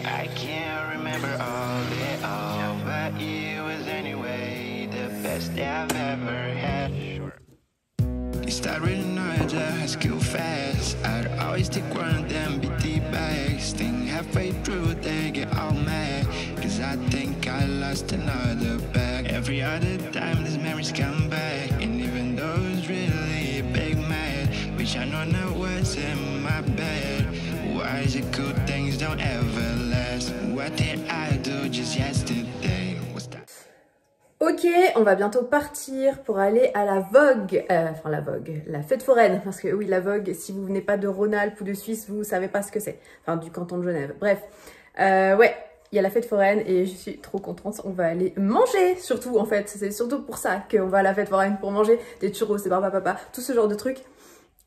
I can't remember all it all, but it was anyway the best I've ever had. You start reading knowledge at high school fast. I'd always take one of them BT bags. Think halfway through they get all mad, cause I think I lost another bag. Every other time these memories come back, and even though it's really a big mad, wish I know now what's in my bed. Why is it good things don't ever last? What did I do just yesterday? What's that? Ok, on va bientôt partir pour aller à la Vogue, la fête foraine, parce que oui, la Vogue, si vous venez pas de Rhône-Alpes ou de Suisse, vous savez pas ce que c'est, enfin du canton de Genève, bref, ouais, il y a la fête foraine et je suis trop contente, on va aller manger, surtout en fait, c'est surtout pour ça qu'on va à la fête foraine, pour manger des churros, des papa, tout ce genre de trucs,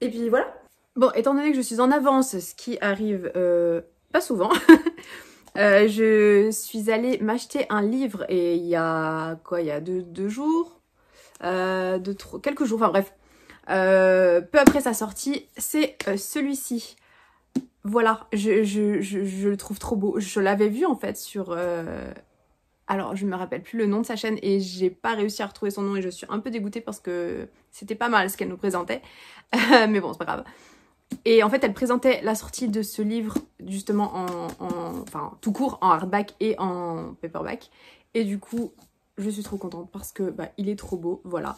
et puis voilà. Bon, étant donné que je suis en avance, ce qui arrive pas souvent, je suis allée m'acheter un livre et il y a quoi, il y a deux jours, quelques jours, enfin bref, peu après sa sortie, c'est celui-ci. Voilà, je le trouve trop beau. Je l'avais vu en fait sur... alors, je me rappelle plus le nom de sa chaîne et j'ai pas réussi à retrouver son nom et je suis un peu dégoûtée parce que c'était pas mal ce qu'elle nous présentait. Mais bon, c'est pas grave. Et en fait, elle présentait la sortie de ce livre justement enfin, tout court, en hardback et en paperback. Et du coup, je suis trop contente parce que bah, il est trop beau, voilà.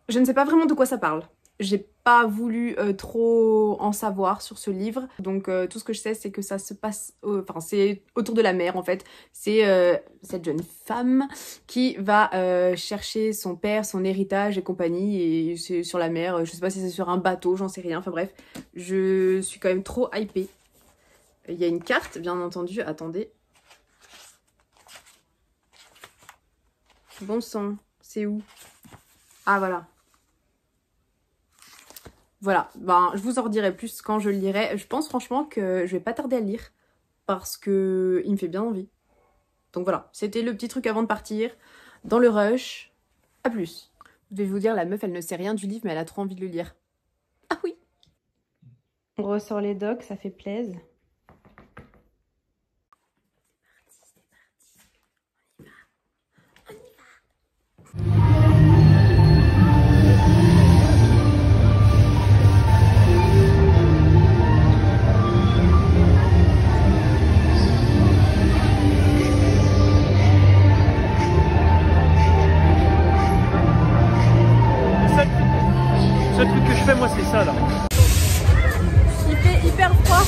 Je ne sais pas vraiment de quoi ça parle. J'ai pas voulu trop en savoir sur ce livre. Donc tout ce que je sais, c'est que ça se passe... Enfin, c'est autour de la mer, en fait. C'est cette jeune femme qui va chercher son père, son héritage et compagnie. Et c'est sur la mer. Je sais pas si c'est sur un bateau, j'en sais rien. Enfin bref, je suis quand même trop hypée. Il y a une carte, bien entendu. Attendez. Bon sang, c'est où? Ah, voilà. Voilà, ben, je vous en redirai plus quand je le lirai. Je pense franchement que je vais pas tarder à le lire parce que il me fait bien envie. Donc voilà, c'était le petit truc avant de partir. Dans le rush, à plus. Je vais vous dire, la meuf, elle ne sait rien du livre, mais elle a trop envie de le lire. Ah oui! On ressort les docs, ça fait plaisir. Moi c'est ça là. Il fait hyper froid,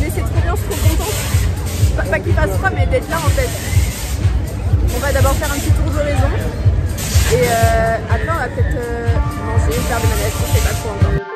mais c'est trop bien, je suis trop contente. Pas qu'il fasse froid, mais d'être là en fait. On va d'abord faire un petit tour d'horizon. Et après on va peut-être manger, faire des manettes, on sait pas trop encore.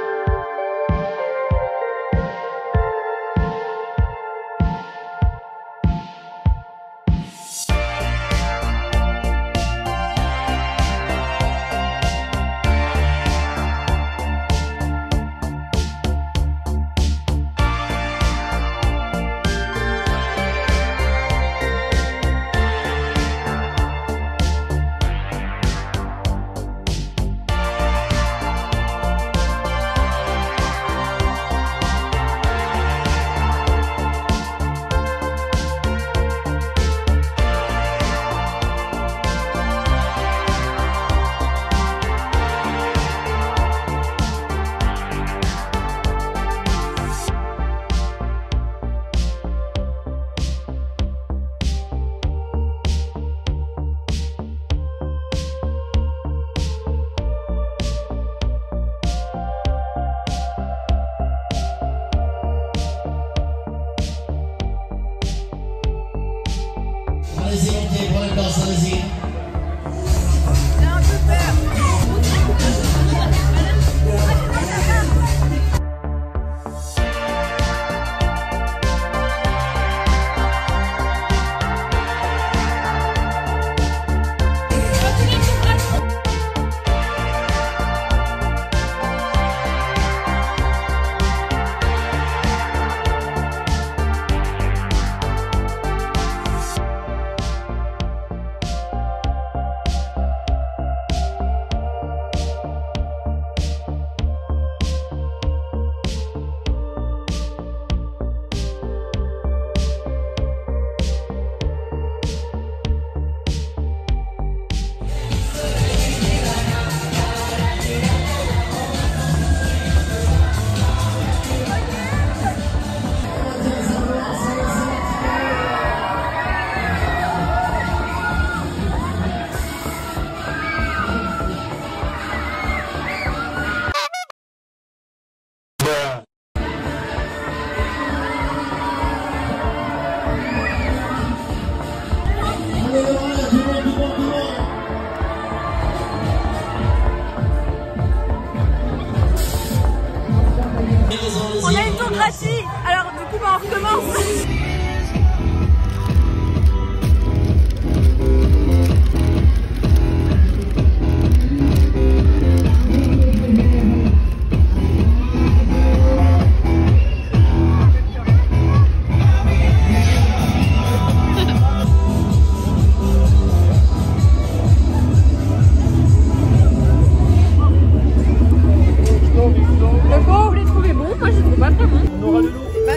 Rachid. Alors du coup, on recommence.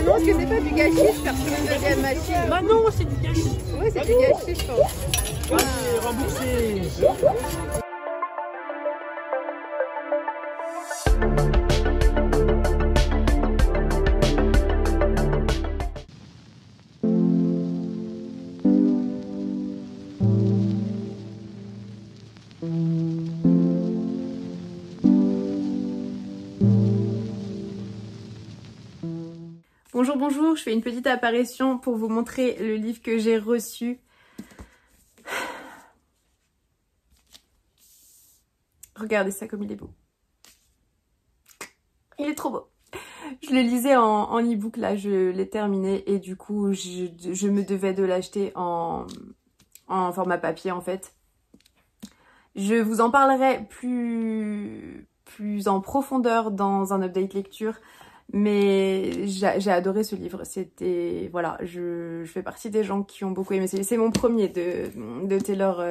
Est-ce que c'est pas du gâchis de faire sur une deuxième machine? Bah non, c'est du gâchis. Oui, c'est du gâchis, je pense. Allez, remboursé. Bonjour, bonjour, je fais une petite apparition pour vous montrer le livre que j'ai reçu. Regardez ça comme il est beau. Il est trop beau. Je le lisais en e-book, là je l'ai terminé et du coup je me devais de l'acheter en format papier en fait. Je vous en parlerai plus en profondeur dans un update lecture. Mais j'ai adoré ce livre, c'était, voilà, je fais partie des gens qui ont beaucoup aimé. C'est mon premier de Taylor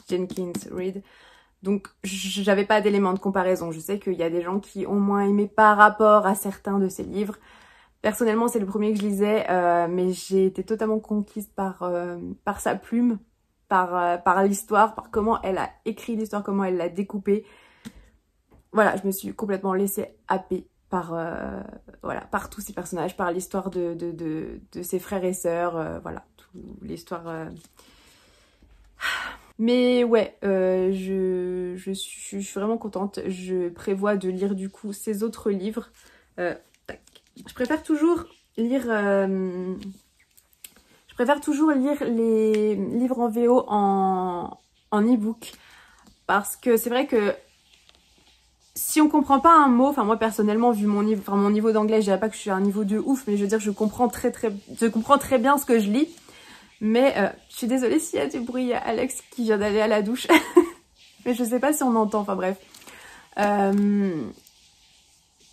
Jenkins Reid, donc j'avais pas d'éléments de comparaison. Je sais qu'il y a des gens qui ont moins aimé par rapport à certains de ses livres. Personnellement, c'est le premier que je lisais, mais j'ai été totalement conquise par sa plume, par l'histoire, par comment elle a écrit l'histoire, comment elle l'a découpée. Voilà, je me suis complètement laissée happer par tous ces personnages, par l'histoire de ses frères et sœurs, voilà, l'histoire. Mais ouais, je suis vraiment contente. Je prévois de lire du coup ses autres livres. Tac. Je préfère toujours lire les livres en VO en e-book parce que c'est vrai que si on comprend pas un mot, enfin moi personnellement vu mon niveau d'anglais, je dirais pas que je suis à un niveau de ouf, mais je veux dire je comprends très bien ce que je lis. Mais je suis désolée s'il y a du bruit, il y a Alex qui vient d'aller à la douche. Mais je sais pas si on entend, enfin bref. Je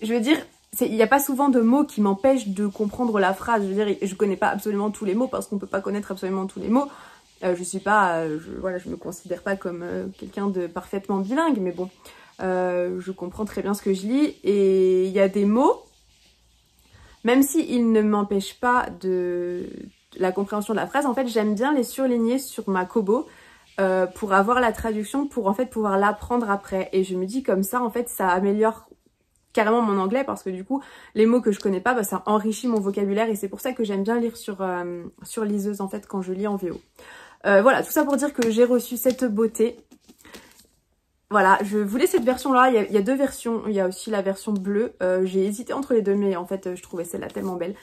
veux dire, il n'y a pas souvent de mots qui m'empêchent de comprendre la phrase. Je veux dire, je connais pas absolument tous les mots parce qu'on peut pas connaître absolument tous les mots. Je suis pas, je me considère pas comme quelqu'un de parfaitement bilingue, mais bon. Je comprends très bien ce que je lis et il y a des mots, même s'ils ne m'empêchent pas de la compréhension de la phrase, en fait j'aime bien les surligner sur ma Kobo pour avoir la traduction, pour en fait pouvoir l'apprendre après. Et je me dis comme ça en fait ça améliore carrément mon anglais parce que du coup les mots que je connais pas, ça enrichit mon vocabulaire et c'est pour ça que j'aime bien lire sur liseuse en fait quand je lis en VO. Voilà, tout ça pour dire que j'ai reçu cette beauté. Voilà, je voulais cette version-là, il y a deux versions, il y a aussi la version bleue, j'ai hésité entre les deux mais en fait je trouvais celle-là tellement belle.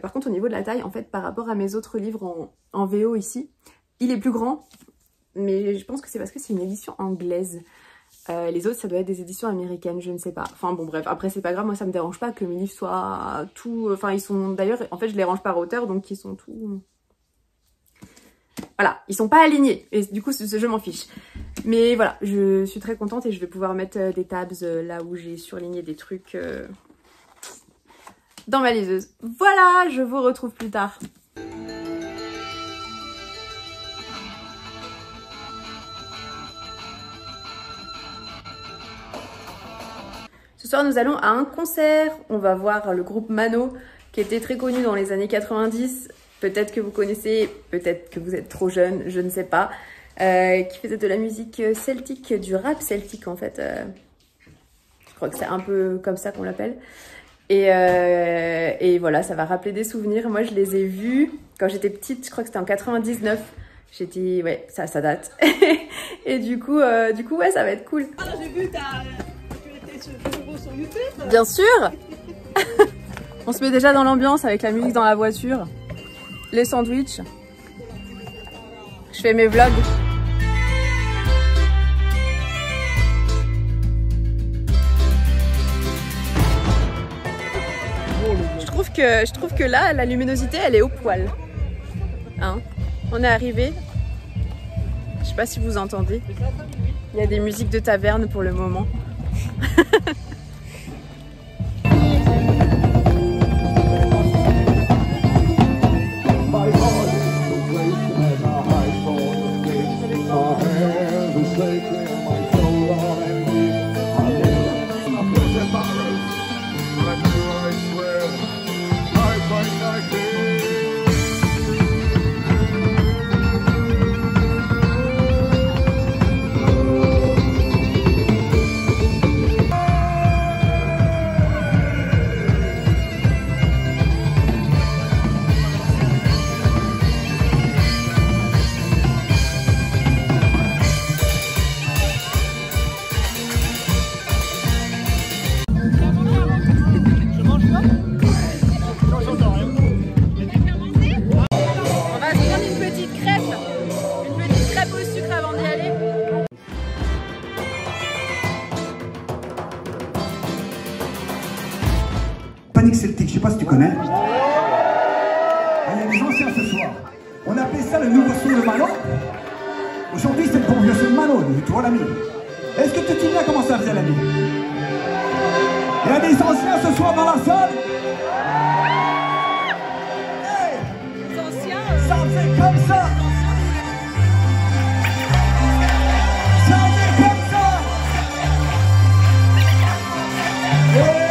Par contre au niveau de la taille, en fait par rapport à mes autres livres en VO ici, il est plus grand, mais je pense que c'est parce que c'est une édition anglaise. Les autres ça doit être des éditions américaines, je ne sais pas. Enfin bon bref, après c'est pas grave, moi ça me dérange pas que mes livres soient tout... Enfin ils sont d'ailleurs, en fait je les range par hauteur donc ils sont tout... Voilà, ils sont pas alignés et du coup je m'en fiche. Mais voilà, je suis très contente et je vais pouvoir mettre des tabs là où j'ai surligné des trucs dans ma liseuse. Voilà, je vous retrouve plus tard. Ce soir nous allons à un concert, on va voir le groupe Mano qui était très connu dans les années 90. Peut-être que vous connaissez, peut-être que vous êtes trop jeune, je ne sais pas. Qui faisait de la musique celtique, du rap celtique en fait. Je crois que c'est un peu comme ça qu'on l'appelle. Et voilà, ça va rappeler des souvenirs. Moi je les ai vus quand j'étais petite, je crois que c'était en 99. J'étais, ouais, ça date. Et du coup, ouais, ça va être cool. Ah, j'ai vu, tu étais sur YouTube. Bien sûr. On se met déjà dans l'ambiance avec la musique dans la voiture. Les sandwichs. Je fais mes vlogs. Je trouve que que là, la luminosité, elle est au poil. Hein? On est arrivé. Je sais pas si vous entendez. Il y a des musiques de taverne pour le moment. Panique Celtique, je sais pas si tu connais. Il y a des anciens ce soir. On appelait ça le nouveau son de Malo. Aujourd'hui, c'est le bon vieux son de Malo, tu vois l'ami. Est-ce que tu te souviens comment ça faisait l'ami? Il y a des anciens ce soir dans la salle. Hey, les anciens, ça faisait comme ça. Ça faisait comme ça. Hey.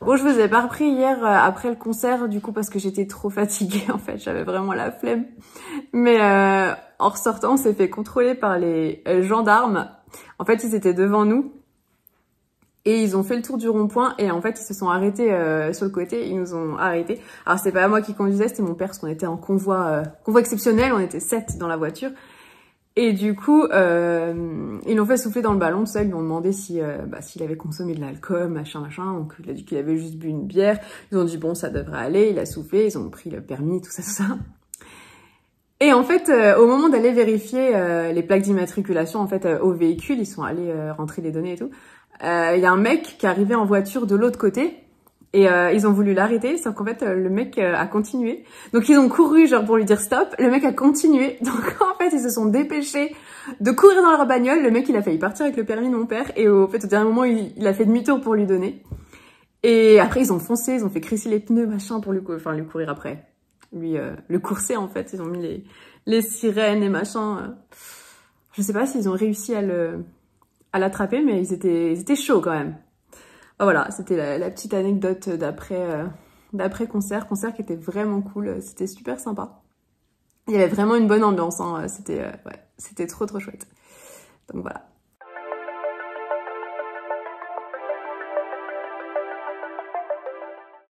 Bon, je vous ai pas repris hier après le concert, du coup, parce que j'étais trop fatiguée, en fait, j'avais vraiment la flemme. Mais en ressortant, on s'est fait contrôler par les gendarmes. En fait, ils étaient devant nous et ils ont fait le tour du rond-point et en fait, ils se sont arrêtés sur le côté, ils nous ont arrêtés. Alors, c'est pas moi qui conduisais, c'était mon père, parce qu'on était en convoi exceptionnel, on était 7 dans la voiture. Et du coup, ils l'ont fait souffler dans le ballon, tout ça, ils lui ont demandé si, s'il avait consommé de l'alcool, machin. Donc il a dit qu'il avait juste bu une bière. Ils ont dit bon, ça devrait aller, il a soufflé, ils ont pris le permis, tout ça. Et en fait, au moment d'aller vérifier les plaques d'immatriculation en fait au véhicule, ils sont allés rentrer les données et tout. Il y a un mec qui est arrivé en voiture de l'autre côté. Et ils ont voulu l'arrêter, sauf qu'en fait, le mec a continué. Donc, ils ont couru, genre, pour lui dire stop. Le mec a continué. Donc, en fait, ils se sont dépêchés de courir dans leur bagnole. Le mec, il a failli partir avec le permis de mon père. Et au dernier moment, il a fait demi-tour pour lui donner. Et après, ils ont foncé, ils ont fait crisser les pneus, machin, pour lui courir après. Lui, le courser, en fait. Ils ont mis les sirènes et machin. Je sais pas s'ils ont réussi à l'attraper, mais ils étaient chauds, quand même. Voilà, c'était la petite anecdote d'après concert qui était vraiment cool, c'était super sympa. Il y avait vraiment une bonne ambiance, hein. C'était trop chouette. Donc voilà.